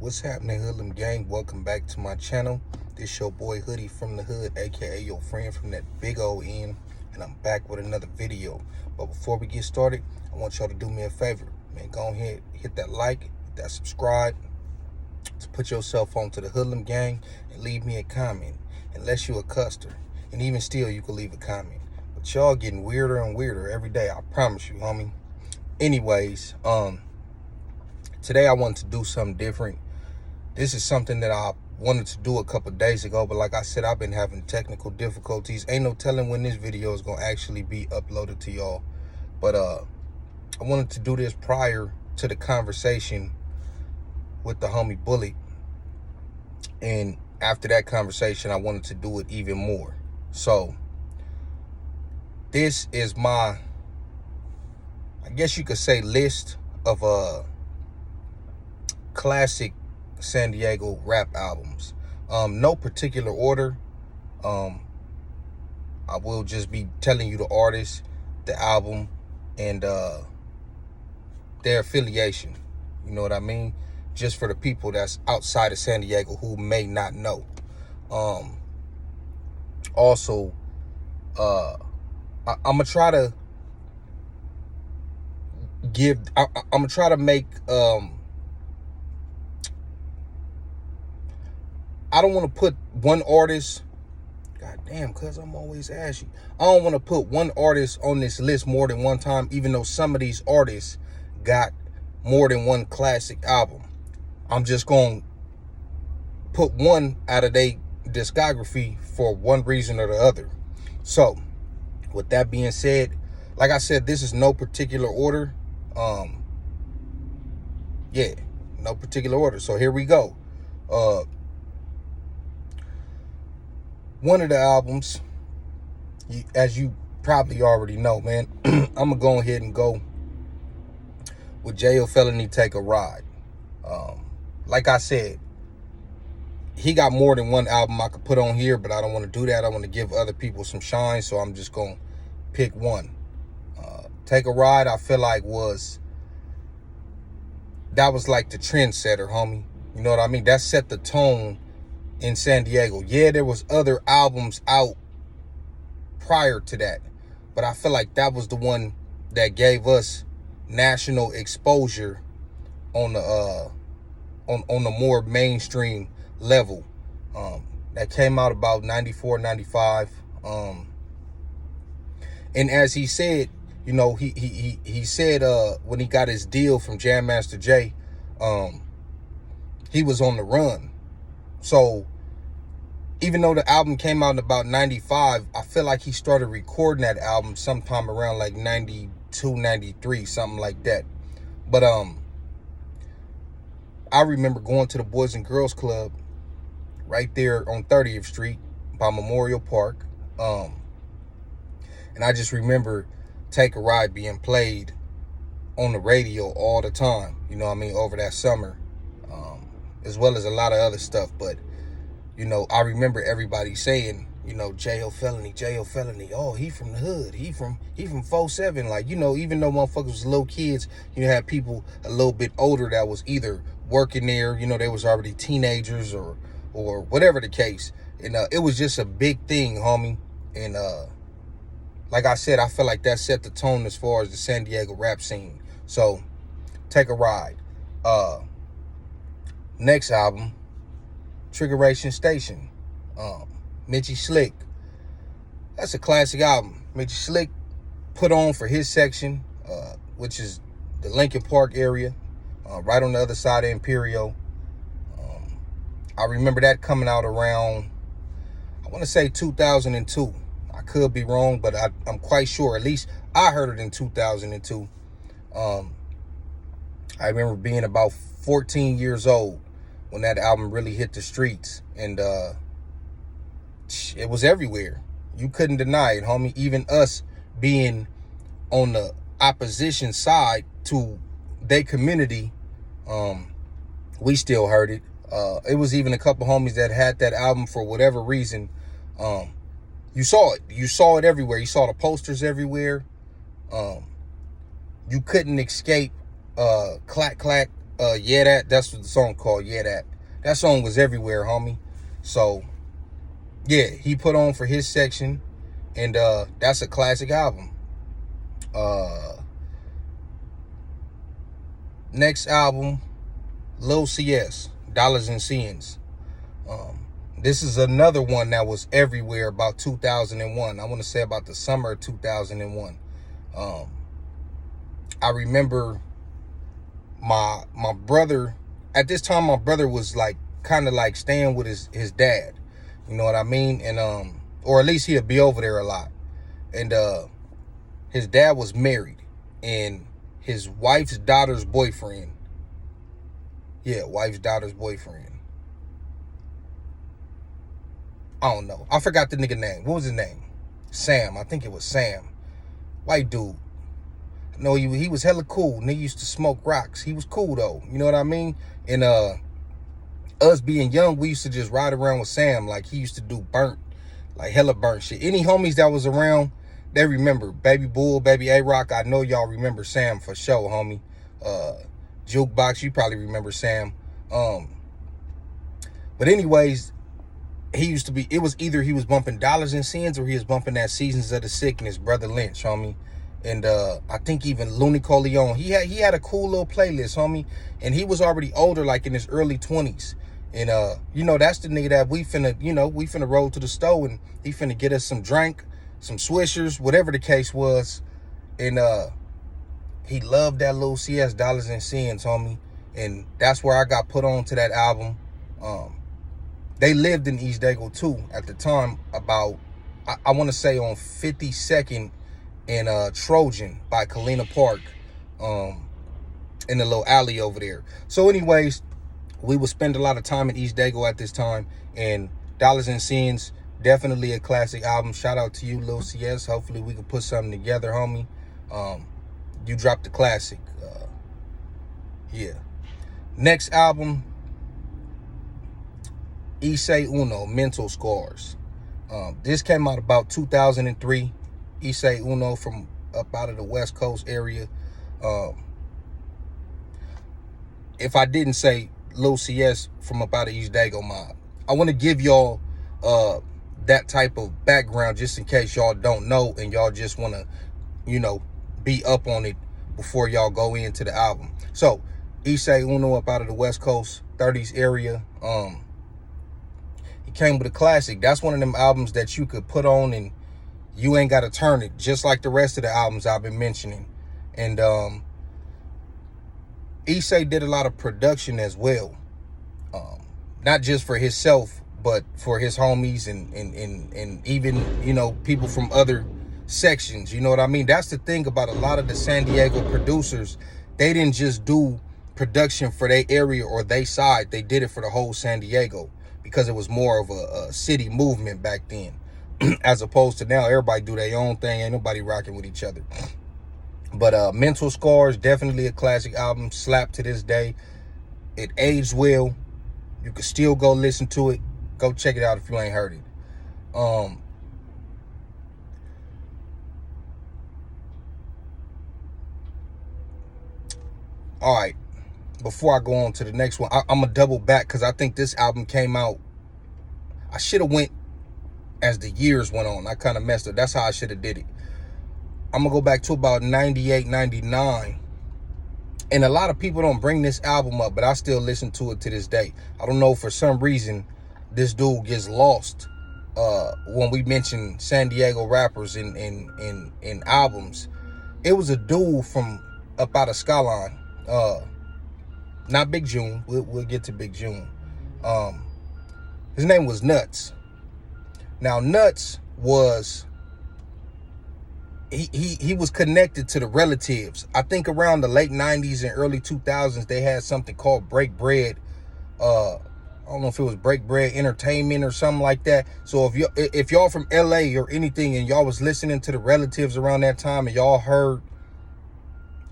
What's happening, Hoodlum gang? Welcome back to my channel. This your boy Hoodie from the hood, aka your friend from that big old end, and I'm back with another video. But before we get started, I want y'all to do me a favor, man. Go ahead, hit that like, hit that subscribe, to put yourself onto the Hoodlum gang, and leave me a comment. Unless you a custer, and even still, you can leave a comment. But y'all getting weirder and weirder every day. I promise you, homie. Anyways, today I want to do something different. This is something that I wanted to do a couple days ago, but like I said, I've been having technical difficulties. Ain't no telling when this video is going to actually be uploaded to y'all. But I wanted to do this prior to the conversation with the homie Bullet. And after that conversation, I wanted to do it even more. So this is my, I guess you could say, list of classic San Diego rap albums. No particular order. I will just be telling you the artist, the album, and their affiliation. You know what I mean? Just for the people that's outside of San Diego who may not know. Also, I'm gonna try to give. I'm gonna try to make. I don't want to put one artist. God damn, cuz I'm always ashy. I don't want to put one artist on this list more than one time, even though some of these artists got more than one classic album. I'm just going to put one out of their discography for one reason or the other. So, with that being said, like I said, this is no particular order. Yeah, no particular order. So here we go. One of the albums, as you probably already know, man, I'm going to go ahead and go with Jail Felony, Take a Ride. Like I said, he got more than one album I could put on here, but I don't want to do that. I want to give other people some shine, so I'm just going to pick one. Take a Ride, I feel like that was like the trendsetter, homie. You know what I mean? That set the tone in San Diego. Yeah, there was other albums out prior to that, but I feel like that was the one that gave us national exposure on the on the more mainstream level. That came out about 94, 95. And as he said, you know, he said when he got his deal from Jam Master Jay, he was on the run. So even though the album came out in about 95, I feel like he started recording that album sometime around like 92, 93, something like that. But I remember going to the Boys and Girls Club right there on 30th Street by Memorial Park. And I just remember Take a Ride being played on the radio all the time, you know what I mean, over that summer, as well as a lot of other stuff. But you know, I remember everybody saying, you know, Jail Felony. Oh, he from the hood. He from 4-7. Like, you know, even though motherfuckers was little kids, you had people a little bit older that was either working there, you know, they was already teenagers or whatever the case. And it was just a big thing, homie. And like I said, I feel like that set the tone as far as the San Diego rap scene. So, Take a Ride. Next album, Triggeration Station, Mitchie Slick. That's a classic album. Mitchie Slick put on for his section, which is the Lincoln Park area, right on the other side of Imperial. I remember that coming out around, I want to say 2002. I could be wrong, but I'm quite sure. At least I heard it in 2002. I remember being about 14 years old when that album really hit the streets, and it was everywhere. You couldn't deny it, homie. Even us being on the opposition side to their community, we still heard it. It was even a couple homies that had that album for whatever reason. You saw it. You saw it everywhere. You saw the posters everywhere. You couldn't escape Clack Clack Yeah that's what the song called. Yeah that song was everywhere, homie. So yeah, he put on for his section, and that's a classic album. Next album, Lil CS, Dollars and Cents. This is another one that was everywhere about 2001. I want to say about the summer of 2001. I remember my brother, at this time my brother was like kind of like staying with his dad. You know what I mean? And or at least he'd be over there a lot. And his dad was married, and his wife's daughter's boyfriend. Yeah, wife's daughter's boyfriend. I don't know. I forgot the nigga name. What was his name? Sam. I think it was Sam. White dude. No, he was hella cool. Nigga used to smoke rocks. He was cool though. You know what I mean? And us being young, we used to just ride around with Sam. Like, he used to do burnt, like hella burnt shit. Any homies that was around, they remember. Baby Bull, Baby A-Rock. I know y'all remember Sam for sure, homie. Jukebox, you probably remember Sam. But anyways, he used to be, it was either he was bumping Dollars and Cents or he was bumping that Seasons of the Sick and his brother Lynch, homie. And I think even Looney Coleon. He had a cool little playlist, homie. And he was already older, like in his early 20s. And you know, that's the nigga that we finna roll to the store, and he finna get us some drink, some Swishers, whatever the case was. And he loved that Lil CS, Dollars and Cents, homie. And that's where I got put on to that album. They lived in East Dago too at the time, about, I want to say on 52nd and Trojan by Kalina Park, in the little alley over there. So anyways, we would spend a lot of time in East Dago at this time, and Dollars and Cents, definitely a classic album. Shout out to you, Lil CS. Hopefully we can put something together, homie. You dropped the classic. Yeah. Next album, Issei Uno, Mental Scars. This came out about 2003. Issei Uno from up out of the West Coast area. If I didn't say Lil CS from up out of East Dago mob, I want to give y'all that type of background just in case y'all don't know and y'all just want to, you know, be up on it before y'all go into the album. So Issei Uno up out of the West Coast 30s area. He came with a classic. That's one of them albums that you could put on and you ain't got to turn it, just like the rest of the albums I've been mentioning. And Issei did a lot of production as well, not just for himself, but for his homies and even, you know, people from other sections. You know what I mean? That's the thing about a lot of the San Diego producers. They didn't just do production for their area or their side. They did it for the whole San Diego, because it was more of a city movement back then, as opposed to now everybody do their own thing. Ain't nobody rocking with each other. But Mental Scars, definitely a classic album. Slap to this day. It aged well. You can still go listen to it. Go check it out if you ain't heard it. All right. Before I go on to the next one, I'm going to double back because I think this album came out. I should have went as the years went on. I kind of messed up. That's how I should have did it. I'm going to go back to about 98, 99. And a lot of people don't bring this album up, but I still listen to it to this day. I don't know, for some reason, this dude gets lost when we mention San Diego rappers in albums. It was a dude from up out of Skyline. Not Big June. We'll get to Big June. His name was Nuts. Now, Nuts was... He was connected to the Relatives. I think around the late 90s and early 2000s, they had something called Break Bread. I don't know if it was Break Bread Entertainment or something like that. So if y'all from LA or anything and y'all was listening to the Relatives around that time and y'all heard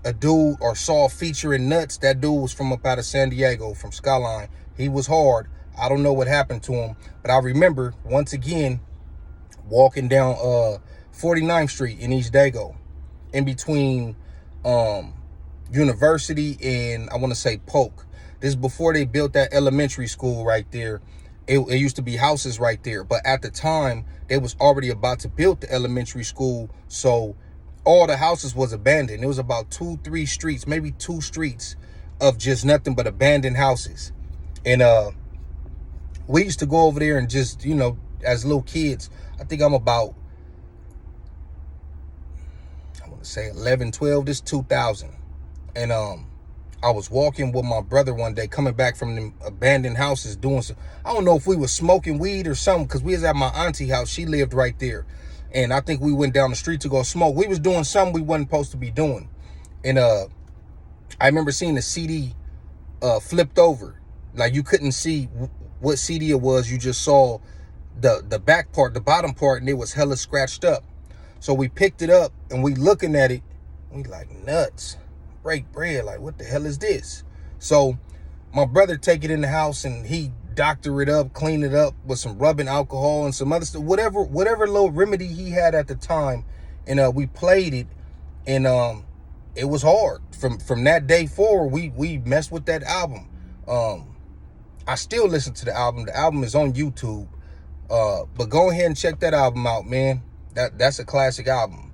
a dude or saw a featuring Nuts, that dude was from up out of San Diego, from Skyline. He was hard. I don't know what happened to him, but I remember once again walking down 49th Street in East Dago, in between University and I want to say Polk. This is before they built that elementary school right there. It used to be houses right there, but at the time they was already about to build the elementary school, so all the houses was abandoned. It was about 2-3 streets, maybe 2 streets of just nothing but abandoned houses. And we used to go over there and just, you know, as little kids, I think I'm about, I want to say 11, 12, this 2000. And I was walking with my brother one day, coming back from them abandoned houses, doing some, I don't know if we was smoking weed or something, because we was at my auntie house. She lived right there. And I think we went down the street to go smoke. We was doing something we wasn't supposed to be doing. And I remember seeing the CD flipped over. Like, you couldn't see what CD it was. You just saw the back part, the bottom part, and it was hella scratched up. So we picked it up and we looking at it. We like, nuts. Break bread, like, what the hell is this? So my brother take it in the house and he doctor it up, clean it up with some rubbing alcohol and some other stuff, whatever little remedy he had at the time. And we played it, and it was hard. From that day forward, we messed with that album. I still listen to the album. The album is on YouTube, but go ahead and check that album out, man. That's a classic album.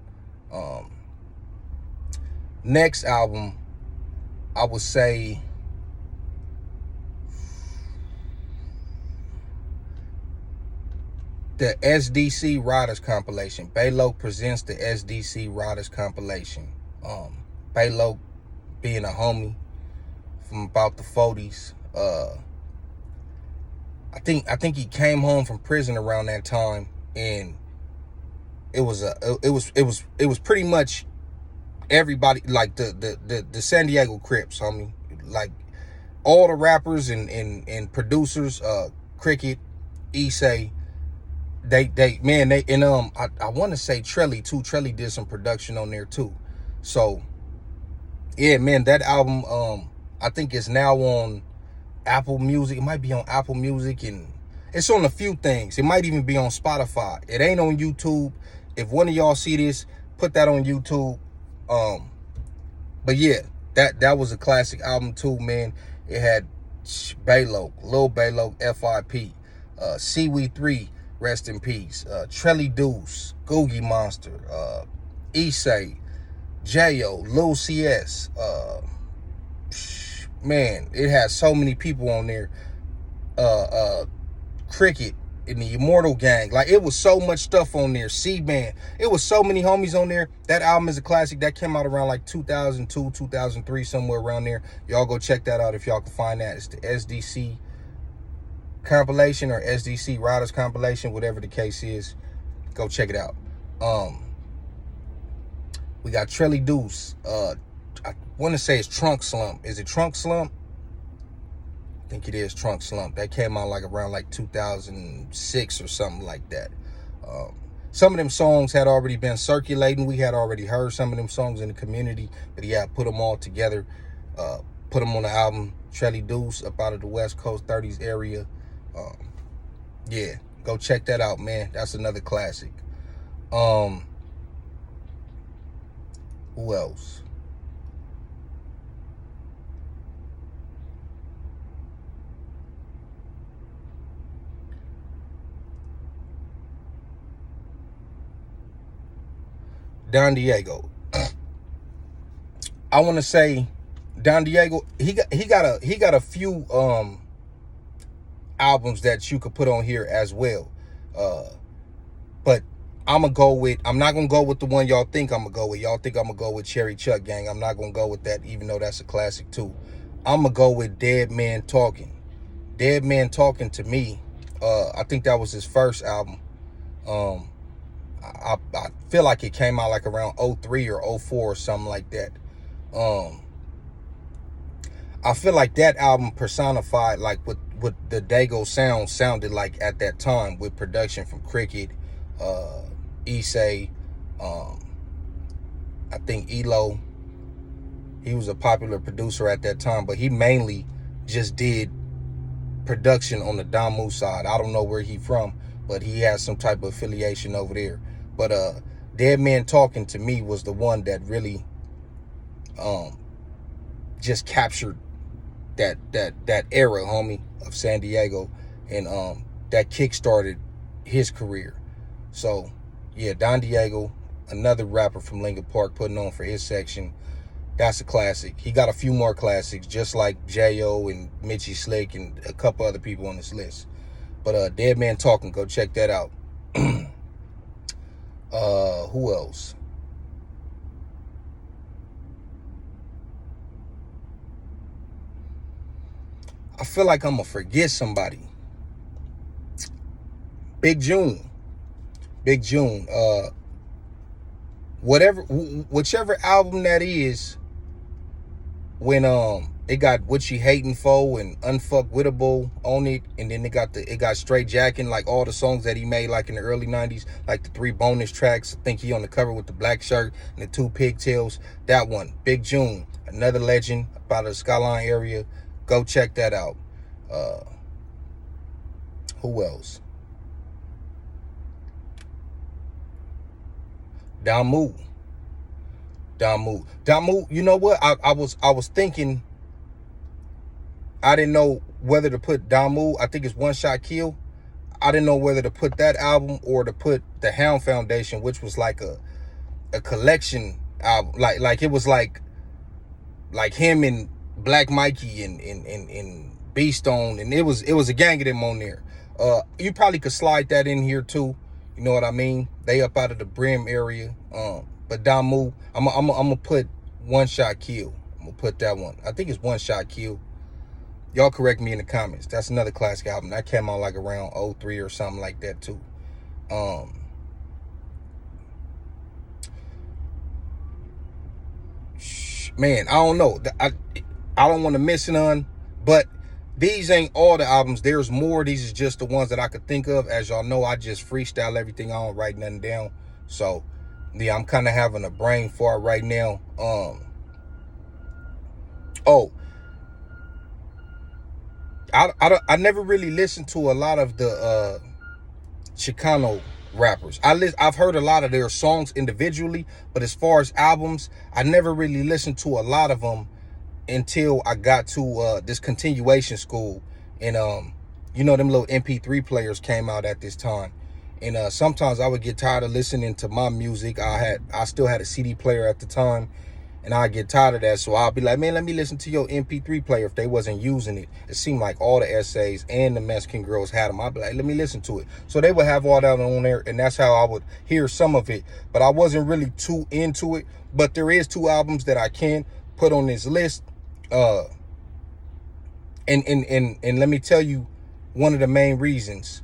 Next album, I would say the SDC Riders compilation. Baylo presents the SDC Riders compilation. Baylo being a homie from about the 40s. I think he came home from prison around that time, and it was pretty much everybody, like the San Diego Crips, homie. Like, all the rappers and producers, Cricket, Issei, they and I want to say Trelly too. Trelly did some production on there too. So yeah, man, that album, I think it's now on Apple Music. It might be on Apple Music, and it's on a few things. It might even be on Spotify. It ain't on YouTube. If one of y'all see this, put that on YouTube. But yeah, that was a classic album too, man. It had Baylo, Lil Baylo, FIP, Seaweed 3, rest in peace, Trelly Deuce, Googie Monster, Issei, J.O., Lil CS, man, it has so many people on there, Cricket, in the Immortal Gang. Like, it was so much stuff on there. C-Band. It was so many homies on there. That album is a classic. That came out around like 2002, 2003, somewhere around there. Y'all go check that out if y'all can find that. It's the SDC compilation or SDC Riders compilation, whatever the case is. Go check it out. We got Trelly Deuce. I want to say it's Trunk Slump. Is it Trunk Slump? I think it is Trunk Slump. That came out like around like 2006 or something like that. Some of them songs had already been circulating. We had already heard some of them songs in the community, but yeah, put them all together, put them on the album. Trelly Deuce, up out of the West Coast 30s area. Yeah, go check that out, man. That's another classic. Who else? Don Diego. I want to say Don Diego, he got a few albums that you could put on here as well. But I'm not gonna go with the one y'all think I'm gonna go with. Y'all think I'm gonna go with Cherry Chuck Gang. I'm not gonna go with that, even though that's a classic too. I'm gonna go with Dead Man Talking. Dead Man Talking, to me, I think that was his first album. I feel like it came out like around 03 or 04 or something like that. I feel like that album personified like what the Dago sound sounded like at that time, with production from Cricket, Issei, I think Elo. He was a popular producer at that time, but he mainly just did production on the Damu side. I don't know where he from, but he has some type of affiliation over there. But Dead Man Talking, to me, was the one that really just captured that era, homie, of San Diego, and that kick-started his career. So yeah, Don Diego, another rapper from Lincoln Park, putting on for his section. That's a classic. He got a few more classics, just like J.O. and Mitchie Slick and a couple other people on this list. But Dead Man Talking, go check that out. Who else? I feel like I'm gonna forget somebody. Big June. Big June. Whichever album that is, when it got What You Hating For and Unfuckwittable on it, and then it got Straight Jackin', like all the songs that he made like in the early 90s, like the 3 bonus tracks. I think he on the cover with the black shirt and the 2 pigtails. That one, Big June, another legend about the Skyline area. Go check that out. Who else? Damu. You know what? I was thinking. I didn't know whether to put Damu. I think it's One Shot Kill. I didn't know whether to put that album or to put the Hound Foundation, which was like a collection album. Like it was like him and Black Mikey and B-Stone, and it was a gang of them on there. You probably could slide that in here too. You know what I mean? They up out of the Brim area. But Damu, I'm gonna put One Shot Kill. I'm gonna put that one. I think it's One Shot Kill. Y'all correct me in the comments. That's another classic album. That came out like around 03 or something like that too. Man, I don't know. I don't want to miss none, but these ain't all the albums. There's more. These is just the ones that I could think of. As y'all know, I just freestyle everything. I don't write nothing down. So yeah, I'm kind of having a brain fart right now. I never really listened to a lot of the Chicano rappers. I've heard a lot of their songs individually, but as far as albums, I never really listened to a lot of them until I got to this continuation school. And you know, them little MP3 players came out at this time. And sometimes I would get tired of listening to my music. I still had a CD player at the time, and I'd get tired of that. So I'll be like, man, let me listen to your MP3 player. If they wasn't using it, it seemed like all the essays and the Mexican girls had them. I'd be like, let me listen to it. So they would have all that on there, and that's how I would hear some of it. But I wasn't really too into it. But there is 2 albums that I can put on this list. And let me tell you one of the main reasons.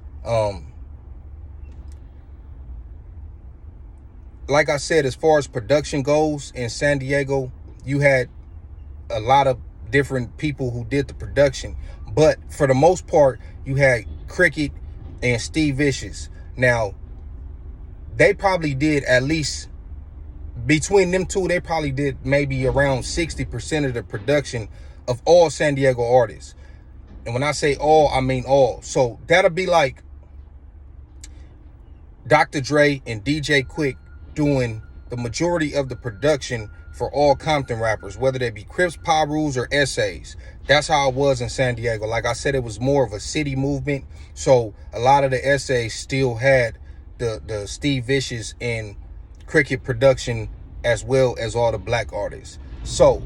Like I said, as far as production goes in San Diego, you had a lot of different people who did the production, but for the most part, you had Cricket and Steve Vicious. Now, they probably did at least, between them two, they probably did maybe around 60% of the production of all San Diego artists. And when I say all, I mean all. So that'll be like Dr. Dre and DJ Quick doing the majority of the production for all Compton rappers, whether they be Crips, Pyrus, or Essays. That's how it was in San Diego. Like I said, it was more of a city movement. So a lot of the Essays still had the Steve Vicious and Cricket production, as well as all the black artists. So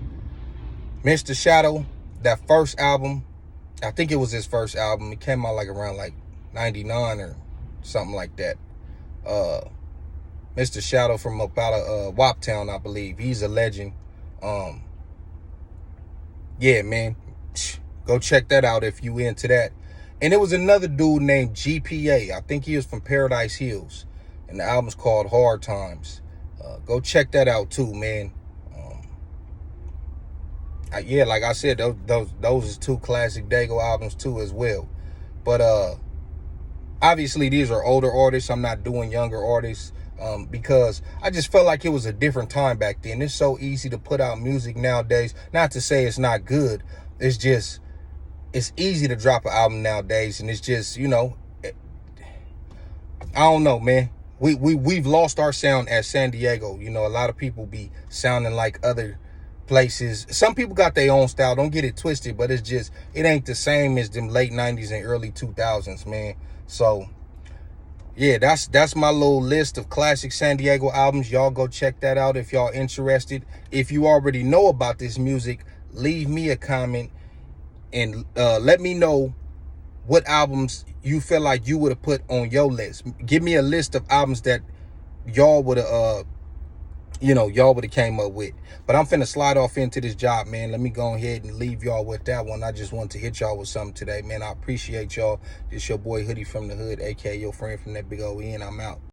Mr. Shadow, that first album, I think it was his first album. It came out like around like 99 or something like that. Mr. Shadow from up out of Waptown, I believe. He's a legend. Yeah, man. Go check that out if you into that. And there was another dude named GPA. I think he was from Paradise Hills. And the album's called Hard Times. Go check that out too, man. Yeah, like I said, those is 2 Classic Dago albums too as well. But obviously these are older artists. I'm not doing younger artists. Because I just felt like it was a different time back then. It's so easy to put out music nowadays. Not to say it's not good. It's just, it's easy to drop an album nowadays. And it's just, you know, I don't know, man. We've lost our sound at San Diego. You know, a lot of people be sounding like other places. Some people got their own style, don't get it twisted, but it's just, it ain't the same as them late 90s and early 2000s, man. So yeah, that's my little list of classic San Diego albums. Y'all go check that out if y'all interested. If you already know about this music, leave me a comment and let me know what albums you feel like you would have put on your list. Give me a list of albums that y'all would have y'all would have came up with. But I'm finna slide off into this job, man. Let me go ahead and leave y'all with that one. I just want to hit y'all with something today, man. I appreciate y'all. This your boy Hoodie from the Hood, aka your friend from that big old end. I'm out.